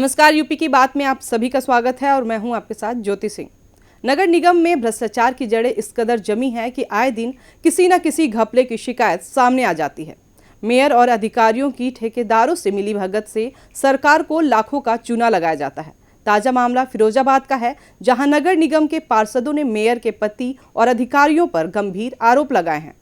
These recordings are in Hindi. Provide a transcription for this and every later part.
नमस्कार, यूपी की बात में आप सभी का स्वागत है और मैं हूं आपके साथ ज्योति सिंह। नगर निगम में भ्रष्टाचार की जड़ें इस कदर जमी हैं कि आए दिन किसी न किसी घपले की शिकायत सामने आ जाती है। मेयर और अधिकारियों की ठेकेदारों से मिली भगत से सरकार को लाखों का चूना लगाया जाता है। ताजा मामला फिरोजाबाद का है, जहां नगर निगम के पार्षदों ने मेयर के पति और अधिकारियों पर गंभीर आरोप लगाए हैं।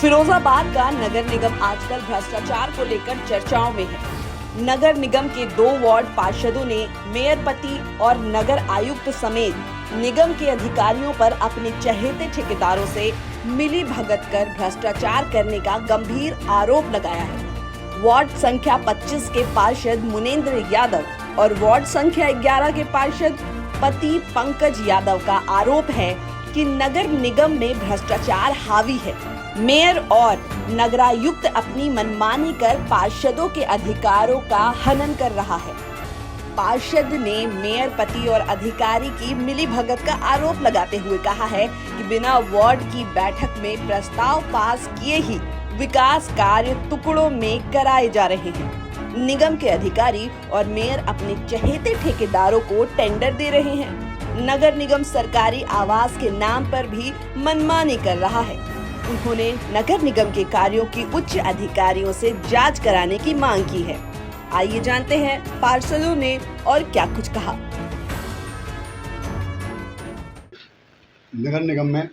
फिरोजाबाद का नगर निगम आजकल भ्रष्टाचार को लेकर चर्चाओं में है। नगर निगम के 2 वार्ड पार्षदों ने मेयर पति और नगर आयुक्त समेत निगम के अधिकारियों पर अपने चहेते ठेकेदारों से मिली भगत कर भ्रष्टाचार करने का गंभीर आरोप लगाया है। वार्ड संख्या 25 के पार्षद मुनेंद्र यादव और वार्ड संख्या 11 के पार्षद पति पंकज यादव का आरोप है कि नगर निगम में भ्रष्टाचार हावी है। मेयर और नगरायुक्त अपनी मनमानी कर पार्षदों के अधिकारों का हनन कर रहा है। पार्षद ने मेयर पति और अधिकारी की मिलीभगत का आरोप लगाते हुए कहा है कि बिना वार्ड की बैठक में प्रस्ताव पास किए ही विकास कार्य टुकड़ों में कराए जा रहे हैं। निगम के अधिकारी और मेयर अपने चहेते ठेकेदारों को टेंडर दे रहे हैं। नगर निगम सरकारी आवास के नाम पर भी मनमानी कर रहा है। उन्होंने नगर निगम के कार्यों की उच्च अधिकारियों से जांच कराने की मांग की है। आइए जानते हैं पार्षदों ने और क्या कुछ कहा। नगर निगम में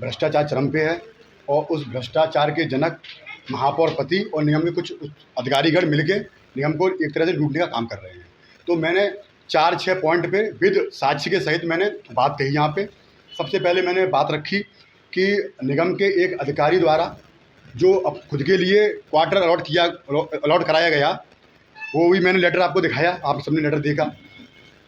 भ्रष्टाचार चरम पे है और उस भ्रष्टाचार के जनक महापौर पति और निगम के कुछ अधिकारीगण मिलके निगम को एक तरह से लूटने का काम कर रहे हैं। तो मैंने 4-6 पॉइंट पे विद साक्ष्य के सहित मैंने बात कही। यहाँ पे सबसे पहले मैंने बात रखी कि निगम के एक अधिकारी द्वारा जो अब खुद के लिए क्वार्टर अलॉट कराया गया, वो भी मैंने लेटर आपको दिखाया, आप सबने लेटर देखा।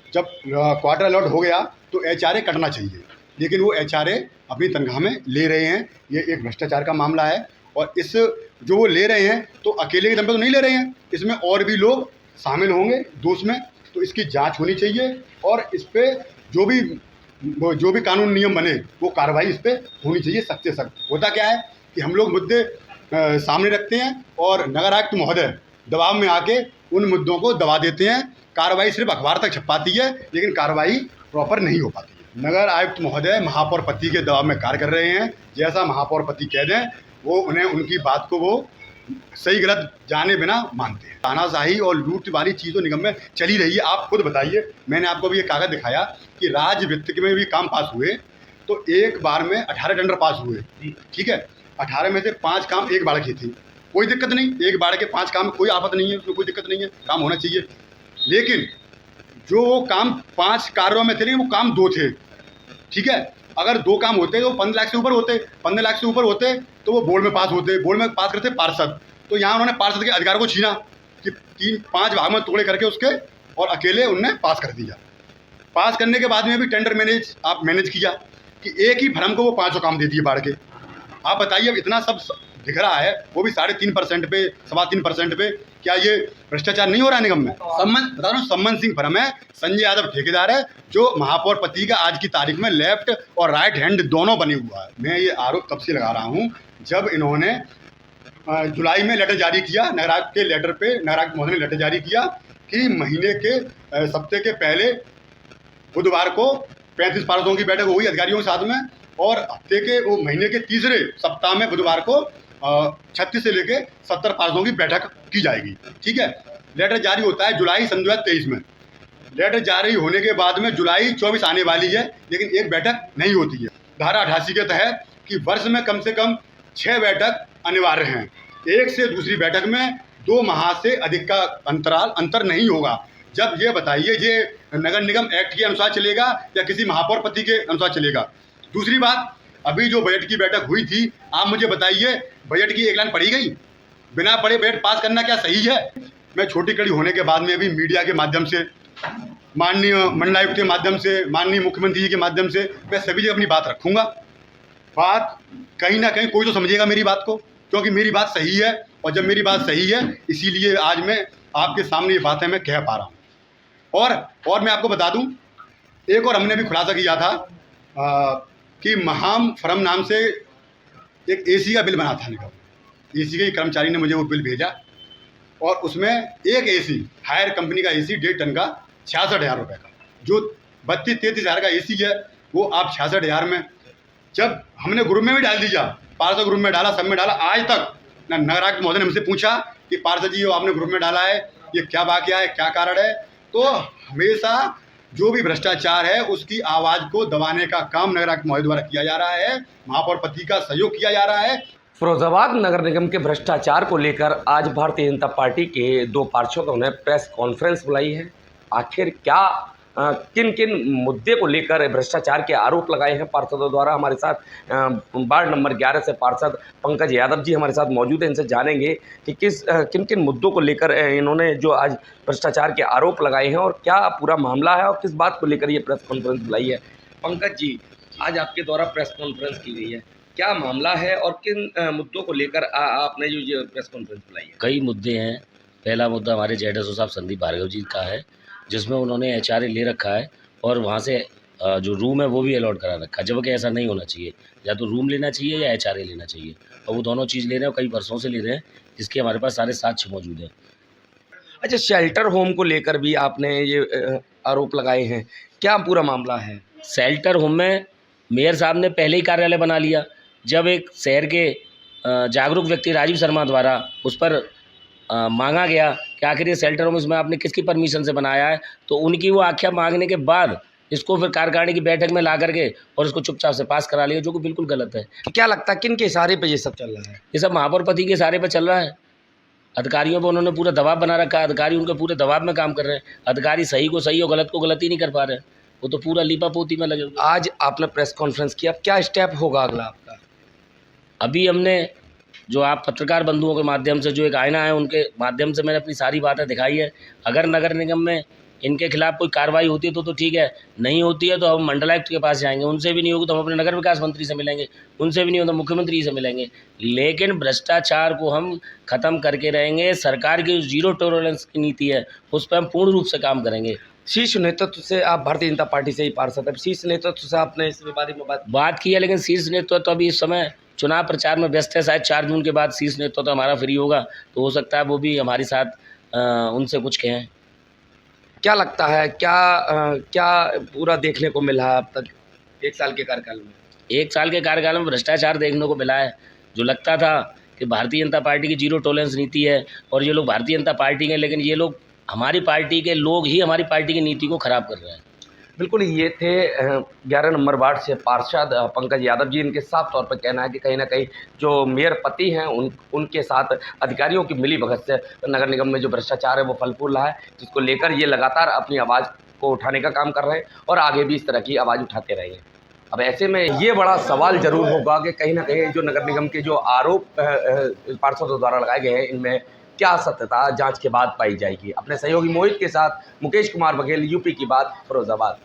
जब क्वार्टर अलॉट हो गया तो एचआरए कटना चाहिए, लेकिन वो एचआरए अपनी तनख्वाह में ले रहे हैं। ये एक भ्रष्टाचार का मामला है और इस जो वो ले रहे हैं तो अकेले के दम पे तो नहीं ले रहे हैं, इसमें और भी लोग शामिल होंगे दोष में। तो इसकी जाँच होनी चाहिए और इस पर जो भी कानून नियम बने वो कार्रवाई इस पर होनी चाहिए, सख्त से सख्त। होता क्या है कि हम लोग मुद्दे सामने रखते हैं और नगर आयुक्त महोदय दबाव में आके उन मुद्दों को दबा देते हैं। कार्रवाई सिर्फ अखबार तक छप पाती है, लेकिन कार्रवाई प्रॉपर नहीं हो पाती है। नगर आयुक्त महोदय महापौर पति के दबाव में कार्य कर रहे हैं। जैसा महापौर पति कह दें वो उन्हें उनकी बात को वो सही गलत जाने बिना मानते हैं। तानाशाही और लूट वाली चीज़ तो निगम में चली रही है। आप खुद बताइए, मैंने आपको भी ये कागज़ दिखाया कि राज्य वित्त में भी काम पास हुए तो एक बार में 18 टेंडर पास हुए, ठीक है। 18 में से 5 काम एक बार के थे, कोई दिक्कत नहीं। एक बार के 5 काम कोई आफत नहीं है, उसमें कोई दिक्कत नहीं है, काम होना चाहिए। लेकिन जो काम 5 कार्यों में थे, लेकिन वो काम 2 थे, ठीक है। अगर 2 काम होते तो 15 लाख से ऊपर होते, 15 लाख से ऊपर होते तो वो बोर्ड में पास होते, बोर्ड में पास करते पार्षद। तो यहाँ उन्होंने पार्षद के अधिकार को छीना कि 3-5 भाग में टुकड़े करके उसके और अकेले उनने पास कर दिया। पास करने के बाद में भी टेंडर मैनेज किया कि एक ही फर्म को वो 5 काम दे दिए बाढ़ के। आप बताइए, अब इतना सब दिख रहा है, वो भी 3.5% पे, 3.25% पे, क्या ये भ्रष्टाचार नहीं हो रहा है निगम में? बता रहा हूँ, सम्मन सिंह फर्म है, संजय यादव ठेकेदार है, जो महापौर पति का आज की तारीख में लेफ्ट और राइट हैंड दोनों बने हुआ है। मैं ये आरोप तब से लगा रहा हूँ जब इन्होंने जुलाई में लेटर जारी किया, नगरायुक्त के लेटर पे नगरायुक्त महोदय ने लेटर जारी किया कि महीने के सप्ताह के पहले बुधवार को 35 पार्षदों की बैठक हुई अधिकारियों के साथ में, और हफ्ते के वो महीने के तीसरे सप्ताह में बुधवार को 36 से लेके 70 पार्षदों की बैठक की जाएगी, ठीक है। लेटर जारी होता है जुलाई 2023 में। लेटर जारी होने के बाद में जुलाई 24 आने वाली है, लेकिन एक बैठक नहीं होती है। धारा 88 के तहत कि वर्ष में कम से कम 6 बैठक अनिवार्य हैं। एक से दूसरी बैठक में 2 माह से अधिक का अंतर नहीं होगा। जब ये बताइए, ये नगर निगम एक्ट के अनुसार चलेगा या किसी महापौर पति के अनुसार चलेगा? दूसरी बात, अभी जो बजट की बैठक हुई थी, आप मुझे बताइए, बजट की एक लाइन पढ़ी गई? बिना पढ़े बजट पास करना क्या सही है? मैं छोटी कड़ी होने के बाद में भी मीडिया के माध्यम से, माननीय मंडलायुक्त के माध्यम से, माननीय मुख्यमंत्री जी के माध्यम से मैं सभी जगह अपनी बात रखूंगा। बात कहीं ना कहीं कोई तो समझेगा मेरी बात को, क्योंकि मेरी बात सही है। और जब मेरी बात सही है इसीलिए आज मैं आपके सामने ये बातें मैं कह पा रहा हूँ। और मैं आपको बता दूँ, एक और हमने भी खुलासा किया था कि महाम फर्म नाम से एक एसी का बिल बना था निगम। एसी के कर्मचारी ने मुझे वो बिल भेजा और उसमें एक एसी, हायर कंपनी का एसी 1.5 टन का 66,000 रुपये का, जो 32-33 हज़ार का एसी है वो आप 66,000 में, जब हमने ग्रुप में भी डाल दिया, पार्षद ग्रुप में डाला, सब में डाला, आज तक ना नगर आयुक्त महोदय ने हमसे पूछा कि पार्षद जी वो आपने ग्रुप में डाला है, ये क्या वाकया है, क्या कारण है। तो हमेशा जो भी भ्रष्टाचार है उसकी आवाज़ को दबाने का काम नगर आयुक्त महोदय द्वारा किया जा रहा है, महापौर पति का सहयोग किया जा रहा है। फिरोजाबाद नगर निगम के भ्रष्टाचार को लेकर आज भारतीय जनता पार्टी के 2 पार्षदों ने प्रेस कॉन्फ्रेंस बुलाई है। आखिर क्या किन किन मुद्दे को लेकर भ्रष्टाचार के आरोप लगाए हैं पार्षदों द्वारा। हमारे साथ वार्ड नंबर 11 से पार्षद पंकज यादव जी हमारे साथ मौजूद हैं। इनसे जानेंगे कि किन किन मुद्दों को लेकर इन्होंने जो आज भ्रष्टाचार के आरोप लगाए हैं और क्या पूरा मामला है और किस बात को लेकर ये प्रेस कॉन्फ्रेंस बुलाई है। पंकज जी, आज आपके द्वारा प्रेस कॉन्फ्रेंस की गई है, क्या मामला है और किन मुद्दों को लेकर आपने जो ये प्रेस कॉन्फ्रेंस बुलाई है? कई मुद्दे हैं। पहला मुद्दा हमारे जेडएसओ साहब संदीप भार्गव जी का है, जिसमें उन्होंने एचआरए ले रखा है और वहाँ से जो रूम है वो भी अलॉट करा रखा है, जबकि ऐसा नहीं होना चाहिए। या तो रूम लेना चाहिए या एचआरए लेना चाहिए, और वो दोनों चीज़ ले रहे हैं और कई वर्षों से ले रहे हैं, जिसके हमारे पास सारे साक्ष्य मौजूद हैं। अच्छा, शेल्टर होम को लेकर भी आपने ये आरोप लगाए हैं, क्या पूरा मामला है? शेल्टर होम में मेयर साहब ने पहले ही कार्यालय बना लिया। जब एक शहर के जागरूक व्यक्ति राजीव शर्मा द्वारा उस पर मांगा गया कि आखिर ये शेल्टर होम इसमें आपने किसकी परमिशन से बनाया है, तो उनकी वो आख्या मांगने के बाद इसको फिर कार्यकारिणी की बैठक में ला करके और इसको चुपचाप से पास करा लिया, जो कि बिल्कुल गलत है। क्या लगता है किन के इशारे पे ये सब चल रहा है? ये सब महापौर पति के इशारे पर चल रहा है। अधिकारियों पर उन्होंने पूरा दबाव बना रखा है, अधिकारी उनके पूरे दबाव में काम कर रहे हैं। अधिकारी सही को सही और गलत को गलत ही नहीं कर पा रहे हैं, वो तो पूरा लीपापोती में लगे। आज आपने प्रेस कॉन्फ्रेंस किया, अब क्या स्टेप होगा अगला आपका? अभी हमने जो आप पत्रकार बंधुओं के माध्यम से जो एक आईना है उनके माध्यम से मैंने अपनी सारी बातें दिखाई है। अगर नगर निगम में इनके खिलाफ कोई कार्रवाई होती है तो ठीक है, नहीं होती है तो हम मंडलायुक्त के पास जाएंगे, उनसे भी नहीं होगी तो हम अपने नगर विकास मंत्री से मिलेंगे, उनसे भी नहीं होता मुख्यमंत्री से मिलेंगे। लेकिन भ्रष्टाचार को हम ख़त्म करके रहेंगे। सरकार की जो 0 टॉलरेंस की नीति है उस पर हम पूर्ण रूप से काम करेंगे। शीर्ष नेतृत्व से आप भारतीय जनता पार्टी से ही पार्षद है, शीर्ष नेतृत्व से आपने इस बारे में बात की है, लेकिन शीर्ष नेतृत्व तो अभी इस समय चुनाव प्रचार में व्यस्त है। शायद 4 जून के बाद शीर्ष नेतृत्व तो हमारा फ्री होगा, तो हो सकता है वो भी हमारे साथ उनसे कुछ कहें। क्या लगता है क्या पूरा देखने को मिला है अब तक 1 साल के कार्यकाल में? 1 साल के कार्यकाल में भ्रष्टाचार देखने को मिला है। जो लगता था कि भारतीय जनता पार्टी की 0 टॉलरेंस नीति है और ये लोग भारतीय जनता पार्टी के, लेकिन ये लोग हमारी पार्टी के लोग ही हमारी पार्टी की नीति को ख़राब कर रहे हैं। बिल्कुल, ये थे 11 नंबर वार्ड से पार्षद पंकज यादव जी। इनके साफ तौर पर कहना है कि कहीं ना कहीं जो मेयर पति हैं उनके साथ अधिकारियों की मिली भगत से नगर निगम में जो भ्रष्टाचार है वो फल फूल रहा है, जिसको लेकर ये लगातार अपनी आवाज़ को उठाने का काम कर रहे हैं और आगे भी इस तरह की आवाज़ उठाते रहेंगे। अब ऐसे में ये बड़ा सवाल जरूर होगा कि कहीं ना कहीं जो नगर निगम के जो आरोप पार्षदों द्वारा लगाए गए हैं इनमें क्या सत्यता जांच के बाद पाई जाएगी। अपने सहयोगी मोहित के साथ मुकेश कुमार बघेल, यूपी की बात, फिरोजाबाद।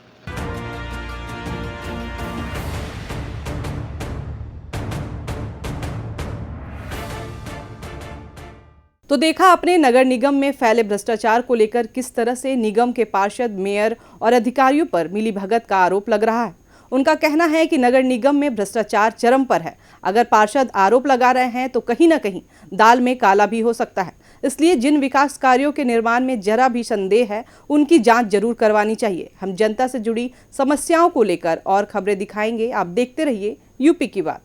तो देखा अपने नगर निगम में फैले भ्रष्टाचार को लेकर किस तरह से निगम के पार्षद, मेयर और अधिकारियों पर मिलीभगत का आरोप लग रहा है। उनका कहना है कि नगर निगम में भ्रष्टाचार चरम पर है। अगर पार्षद आरोप लगा रहे हैं तो कहीं ना कहीं दाल में काला भी हो सकता है। इसलिए जिन विकास कार्यों के निर्माण में जरा भी संदेह है उनकी जांच जरूर करवानी चाहिए। हम जनता से जुड़ी समस्याओं को लेकर और खबरें दिखाएंगे। आप देखते रहिए यूपी की बात।